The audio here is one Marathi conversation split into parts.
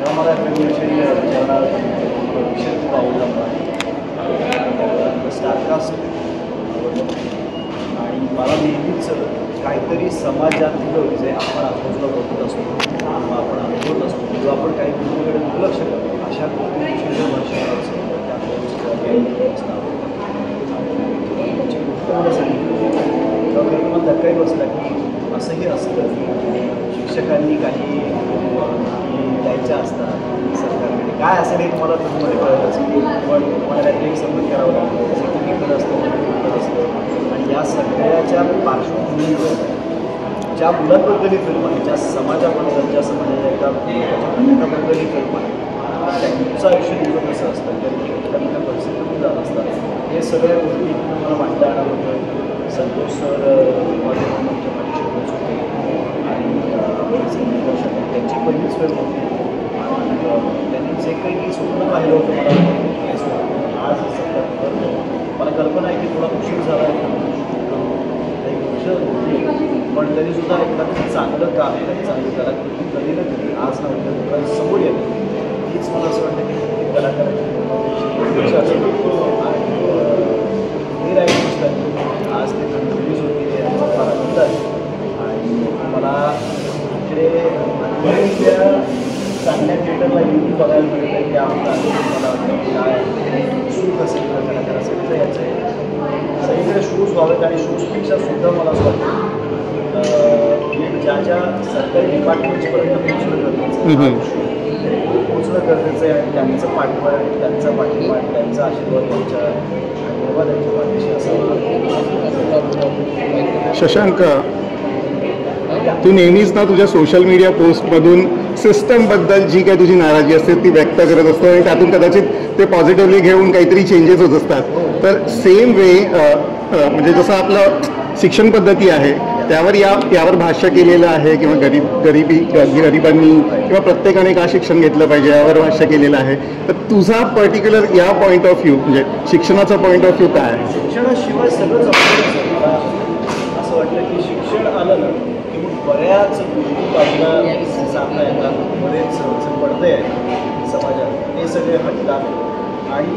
तेव्हा मला विषयी विषय खूप आवडला. स्टारकास्ट आणि मला नेहमीच काहीतरी समाजातलं जे आपण आजूबाजूला बघत असतो किंवा आपण अनुभवत असतो किंवा आपण काही गोष्टीकडे दुर्लक्ष करतो अशा गोष्टींच्या भाषेवर असतं त्या गोष्ट मला सांगितलं तेव्हा तुम्हाला धक्काही बसला की असंही असतं की शिक्षकांनी काही द्यायच्या असतात सरकारकडे काय असेल हे तुम्हाला तुम्हाला कळतच पण तुम्हाला काहीतरी सबमिट करावं लागतं जसं की पेपर असतं आणि या सगळ्याच्या पार्श्वभूमीवर ज्या मुलांबद्दल ही फिल्म आहे ज्या समाजाबद्दल ज्या समाजाच्या एका घटकाबद्दल ही फिल्म आहे त्यांचं आयुष्य निवडून कसं असतं त्यांनी कुठल्या परिस्थितीतून जात असतात हे सगळ्या गोष्टी मला मांडता येण्याबद्दल संतोष सर माझे आमच्या पाठीशी होते आणि त्यांची पहिलीच फिल्म होती आणि त्यांनी जे काही स्वप्न पाहिलं होतं मला ते स्वप्न आज सध्या मला कल्पना आहे की थोडा उशीर झाला काही वर्ष होती पण तरीसुद्धा एखादं चांगलं काम आहे चांगली कलाकृती कधी ना कधी आज ना उद्या समोर येते हीच मला असं वाटतं की कलाकाराची आणि हे राईट गोष्ट आहे आज ते रिलीज होती याचा फार आनंद आहे आणि मला इकडे मुंबईतल्या चांगल्या थिएटरला येऊन बघायला मिळत आहे की मला वाटतं काय सुख असेल कलाकारासाठी तर याचं आहे सगळीकडे शूज व्हावेत आणि शूजपेक्षा सुद्धा मला असं वाटतं ज्या ज्या सरकारी डिपार्टमेंट्सपर्यंत पोचणं गरजेचं आहे आणि त्यांचं पाठबळ त्यांचा पाठिंबा त्यांचा आशीर्वाद त्यांच्या पाठीशी असावा. शशांक, तू नेहमीच ना तुझ्या सोशल मीडिया पोस्टमधून सिस्टमबद्दल जी काही तुझी नाराजी असते ती व्यक्त करत असतो आणि त्यातून कदाचित ते पॉझिटिव्हली घेऊन काहीतरी चेंजेस होत असतात. तर सेम वे म्हणजे जसं आपलं शिक्षण पद्धती आहे त्यावर यावर भाष्य केलेलं आहे किंवा गरिबांनी किंवा प्रत्येकाने का शिक्षण घेतलं पाहिजे यावर भाष्य केलेलं आहे. तर तुझा पर्टिक्युलर या पॉईंट ऑफ व्ह्यू म्हणजे शिक्षणाचा पॉईंट ऑफ व्ह्यू काय आहे? शिक्षणाशिवाय सगळंच असं वाटतं की शिक्षण आलं ना की मग बऱ्याच बाजूला सामना येतात बरेच पडदे आहेत समाजात ते सगळे हटतात आणि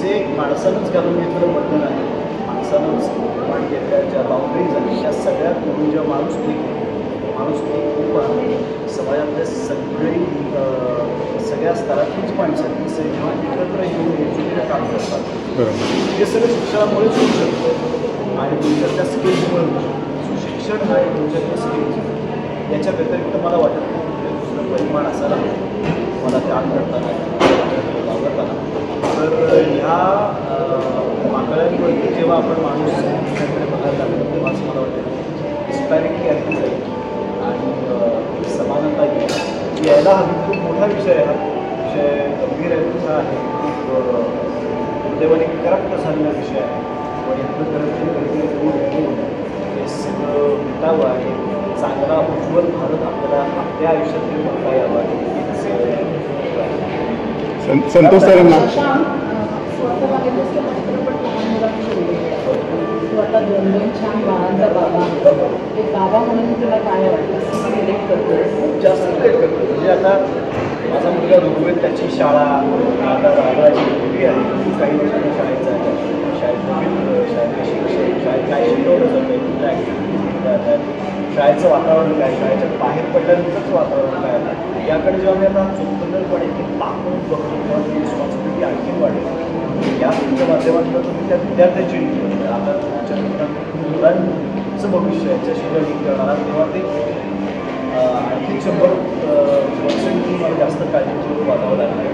जे माणसानंच घालून घेतलेलं बंधन आहे माणसानंच निर्माण केलेल्या ज्या बाउंड्रीज आहेत त्या सगळ्या करून ज्या माणूस खूप समाजातले सगळ्या स्तरातलीच माणसं जेव्हा एकत्र येऊन एकजुटीने काम करतात हे सगळं शिक्षणामुळेच होऊ शकतं आणि तुमच्या त्या स्किल्समुळे होऊ शकतं. शिक्षण आणि तुमच्या स्किल्स याच्या व्यतिरिक्त मला वाटत नाही दुसरं परिमाण असायला मला काम करताना वावरताना तर ह्या माकळ्यांवरती जेव्हा आपण माणूस शिक्षणाकडे बघायला लागतो तेव्हा असं मला वाटतं डिस्पॅरिटी आहे जाईल आणि समानता येईल यायला हवी. खूप मोठा विषय आहे हा विषय गंभीर आहे मोठा आहे खूप दुर्दैवाने करप्ट झालेला विषय आहे पण यातलं करप्शन कधीतरी दूर घेऊन हे सगळं मिटावं आहे चांगला उज्ज्वल भारत आपल्याला आपल्या आयुष्यात बघता यावा संतोष सरांना स्वतः दोन छान बाळांचा बाबा एक बाबा म्हणून तुला काय वाटतं रिलेट करतो? खूप जास्त रिलेट करतो म्हणजे आता माझा मुलगा ऋग्वेद त्याची शाळा आता रागाची मुलगी आहे काही वर्षांनी शाळेत जायचं शाळेत शाळेतले शिक्षक शाळेत काय शिकवलं जातं कुठल्या ॲक्टिव्हिटीज जातात शाळेचं वातावरण काय शाळेच्या बाहेर पडल्यानंतरचं वातावरण काय आता याकडे जेव्हा मी आता चोखंदरपणे की म्हणून बघतो तेव्हा ती रिस्पॉन्सिबिलिटी आणखी वाढेल. या तुमच्या माध्यमातून तुम्ही त्या विद्यार्थ्यांची डील करता आता तुमच्या मुलांचं भविष्य याच्याशी डील करणार तेव्हा ते आणखी 100% तुम्हाला जास्त काळजीपूर्वक वागावं लागणार आहे.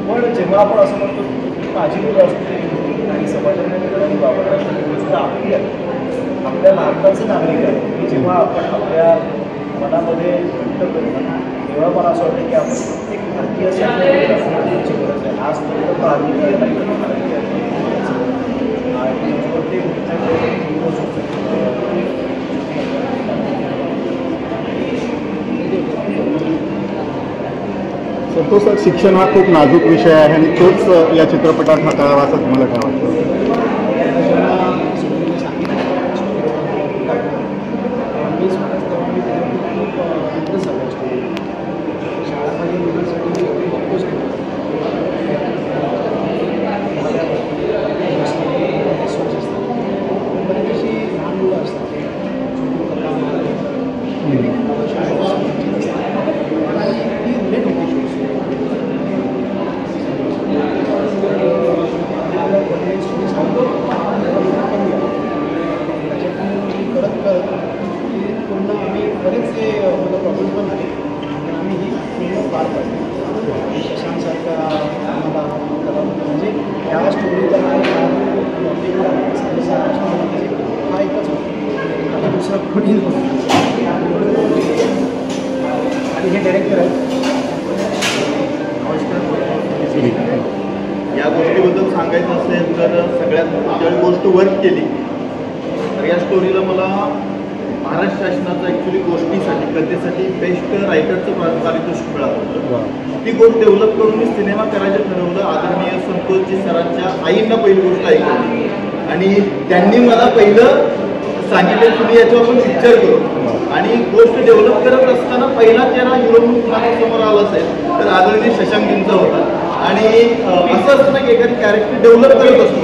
पण जेव्हा आपण असं म्हणतो की माझी मुलं असते आणि समाजाने वापरण्यासाठी सुद्धा आपली आहे आपल्या भारताचे नागरिक आहे की जेव्हा आपण आपल्या मनामध्ये व्यक्त करतो तेव्हा मला असं वाटतं की आपण प्रत्येक भारतीयाची गरज आहे. आजपर्यंत भारतीय नाही तर भारतीय आणि संतोष सर, शिक्षण हा खूप नाजूक विषय आहे आणि तोच या चित्रपटात हाताळावा असं तुम्हाला काय वाटतं? शाळा या गोष्टीबद्दल सांगायचं असेल तर सगळ्यात ज्यावेळी गोष्ट वर्क केली तर या स्टोरीला मला महाराष्ट्र शासनाचं ॲक्च्युली गोष्टीसाठी कथेसाठी बेस्ट रायटरचं पारितोषिक मिळालं होतं. ती गोष्ट डेव्हलप करून मी सिनेमा करायचं ठरवलं. आदरणीय संतोषजी सरांच्या आईंना पहिली गोष्ट ऐकली आणि त्यांनी मला पहिलं सांगितलं तुम्ही याच्यावर पण पिक्चर करू. आणि गोष्ट डेव्हलप करत असताना पहिला चेहरा हिरो म्हणून समोर आला असेल तर आदरणीय शशांकजींचा होता. आणि असं असतं ना की एखादी कॅरेक्टर डेव्हलप करत असतो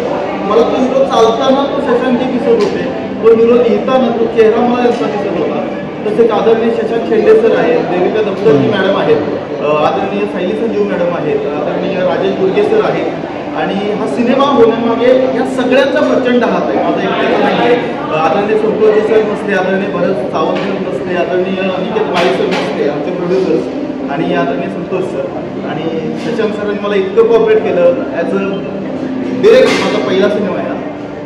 मला तो हिरो चालताना तो शशांकजी दिसत होते, तो हिरो लिहिताना तो चेहरा मला यांचा दिसत होता. तसेच आदरणीय शशांक शेंडे सर आहेत, देविका दप्तरजी मॅडम आहेत, आदरणीय सायली संजीव मॅडम आहेत, आदरणीय राजेश गुडगे सर आहेत. आणि हा सिनेमा होण्यामागे या सगळ्यांचा प्रचंड हात आहे. माझा एकट्याचा नाही आहे. आदरणीय संतोषजी सर नसते, आदरणीय भरत सावंत सर नसते, आदरणीय अनिकेत माळी सर नसते, आमचे प्रोड्युसर्स आणि आदरणीय संतोष सर आणि शशांक सरांनी मला इतकं कोऑपरेट केलं. ॲज अ डिरेक्ट माझा पहिला सिनेमा आहे.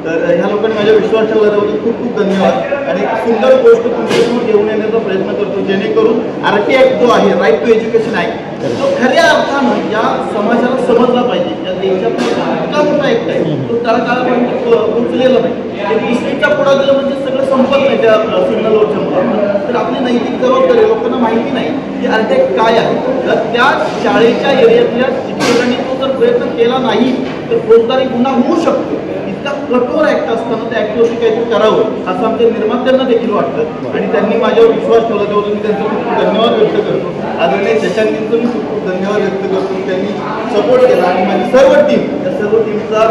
तर ह्या लोकांनी माझ्या विश्वास ठेवला त्याबद्दल खूप खूप धन्यवाद. आणि एक सुंदर गोष्ट तुमच्यासमोर घेऊन येण्याचा प्रयत्न करतो जेणेकरून RT ॲक्ट जो आहे, राईट टू एज्युकेशन ॲक्ट, तो खऱ्या अर्थानं या समाजाला समजला पाहिजे. या देशातला इतका मोठा ॲक्ट आहे तो तळागाळापर्यंत पोचलेला नाही. एक दुसरीचा पुढा दिलं म्हणजे सगळं संपत नाही त्या सिग्नलवरच्या मुलांना. तर आपली नैतिक जबाबदारी लोकांना माहिती नाही की RT ॲक्ट काय आहे. तर त्या शाळेच्या एरियातल्या शिक्षकांनी तो जर प्रयत्न केला नाही तर फौजदारी गुन्हा होऊ शकतो. इतका कठोर ॲक्ट असताना त्या ॲक्टवरती काहीतरी करावं असं आमच्या निर्मात्यांना देखील वाटतं आणि त्यांनी माझ्यावर विश्वास ठेवला. त्याबद्दल मी त्यांचा खूप खूप धन्यवाद व्यक्त करतो. आदरणीय शशांकजींचं मी खूप खूप धन्यवाद व्यक्त करतो. त्यांनी सपोर्ट केला आणि माझी सर्व टीम, त्या सर्व टीमचा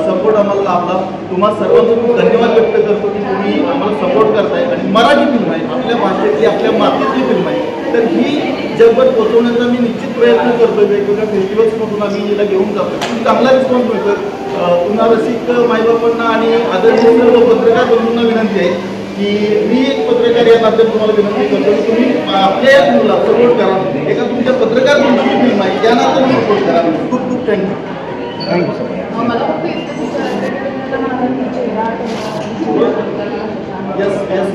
सपोर्ट आम्हाला लाभला. तुम्हा सर्वांचा खूप धन्यवाद व्यक्त करतो की तुम्ही आम्हाला सपोर्ट करताय. आणि मराठी फिल्म आहे, आपल्या भाषेतली, आपल्या मातीतली फिल्म आहे, तर ही जगभर पोहोचवण्याचा मी निश्चित प्रयत्न करतोय. वेगवेगळ्या फेस्टिवल्समधून आम्ही हिला घेऊन जातो. खूप चांगला रिस्पॉन्स मिळतो. पुन्हा रसिक माईबापांना आणि आदरणीय सर्व पत्रकार बंधूंना विनंती आहे की मी एक पत्रकार या नात्याने तुम्हाला विनंती करतो की तुम्ही आपल्या या फिल्मला सपोर्ट करा. एका तुमच्या पत्रकार बंधूंची फिल्म आहे या नात्याने सपोर्ट करा. खूप खूप थँक्यू. Thank you sir. मला फक्त इतकं विचारायचं यस यस.